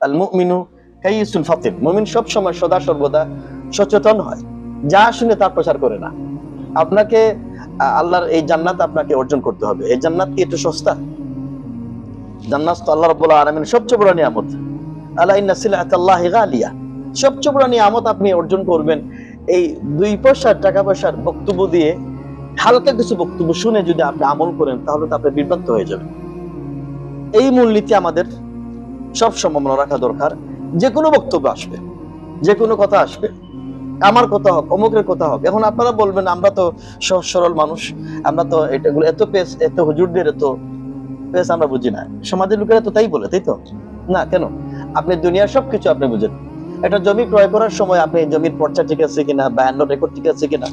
আল মুমিনু কাইয়িসুন ফাতিন, মুমিন সব সময় সদা সর্বদা সচেতন হয়, যা শুনে তার প্রচার করে না। আপনাকে আল্লাহর এই জান্নাত আপনাকে অর্জন করতে হবে। এই জান্নাত কি একটু সস্তা? জান্নাত তো আল্লাহ রাব্বুল আলামিনের সবচেয়ে বড় নিয়ামত। আলা ইন্না সিলাতাল্লাহি গালিয়া, সবচেয়ে বড় নিয়ামত আপনি অর্জন করবেন এই 2 পয়সার টাকা পয়সার বক্তব্য দিয়ে। হালকা কিছু বক্তব্য শুনে যদি আপনি আমল করেন তাহলে তো আপনি বিভ্রান্ত হয়ে যাবেন। এই মূলনীতি আমাদের সব সময় মনে রাখা দরকার। যে কোনো বক্তব্য আসবে, যে কোনো কথা আসবে, আমার কথা হোক, অমুকের কথা হোক। এখন আপনারা বলবেন আমরা তো সহজ সরল মানুষ, আমরা তো এটাগুলো এত পেস, এত হুজুরদের এত পেস আমরা বুঝি না। সমাজের লোকেরা তো তাই বলে, তাই তো না? কেন? আপনি দুনিয়ার সবকিছু আপনি বুঝেন। একটা জমি ক্রয় করার সময় আপনি জমির পর্চা ঠিক আছে কিনা, বায়ান্ন রেকর্ড ঠিক আছে কিনা,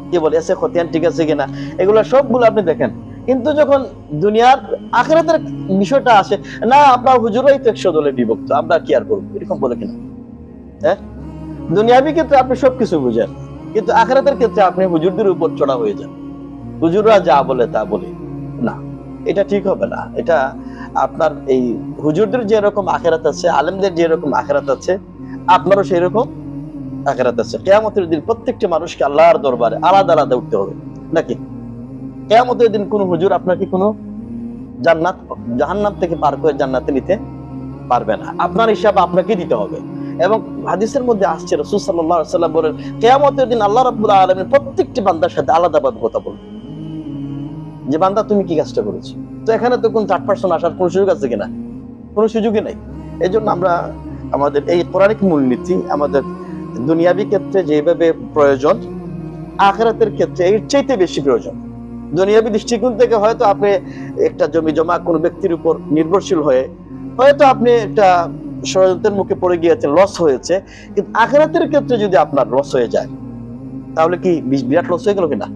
কি বলে এসে খতিয়ান ঠিক আছে কিনা, এগুলো সবগুলো আপনি দেখেন। কিন্তু যখন দুনিয়ার আখিরাতের বিষয়টা আসে, না আপনার হুজুরাই তো 100 দলে বিভক্ত, আমরা কি আর করবো, এরকম বলে কিনা? হ্যাঁ, দুনিয়াবি ক্ষেত্রে আপনি সবকিছু বুঝেন, কিন্তু আখিরাতের ক্ষেত্রে আপনি হুজুরদের উপর চড়া হয়ে যান। হুজুররা যা বলে তা বলে না, এটা ঠিক হবে না। এটা আপনার এই হুজুরদের যে রকম আখিরাত আছে, আলেমদের যে রকম আখিরাত আছে, আপনারও সেই রকম আখিরাত আছে। কিয়ামতের দিন প্রত্যেকটা মানুষকে আল্লাহর দরবারে আলাদা আলাদা উঠতে হবে, নাকি? কিয়ামতের দিন কোন হুজুর আপনাকে কোনো জান্নাত জাহান্নাম থেকে পার করে জান্নাতে নিতে পারবে না। আপনার হিসাব আপনাকে দিতে হবে। এবং হাদিসের মধ্যে আসছে, রাসূল সাল্লাল্লাহু আলাইহি ওয়াসাল্লাম বলেন, কিয়ামতের দিন আল্লাহ রাব্বুল আলামিন প্রত্যেকটি বান্দার সাথে আলাদাভাবে কথা বলবেন, যে বান্দা তুমি কি কাজটা করেছো। তো এখানে তো কোন থার্ড পারসন আসার কোন সুযোগ আছে কিনা? কোনো সুযোগই নাই। এজন্য আমরা আমাদের এই কোরআনিক মূলনীতি আমাদের দুনিয়াবি ক্ষেত্রে যেভাবে প্রয়োজন, আখিরাতের ক্ষেত্রে এর চাইতে বেশি প্রয়োজন। দুনিয়াবি দৃষ্টিকোণ থেকে হয়তো আপনি একটা জমি জমা কোনো ব্যক্তির উপর নির্ভরশীল হয়ে হয়তো আপনি একটা ষড়যন্ত্রের মুখে পড়ে গিয়েছেন, লস হয়েছে। কিন্তু আখিরাতের ক্ষেত্রে যদি আপনার লস হয়ে যায় তাহলে কি বিরাট লস হয়ে গেল কিনা?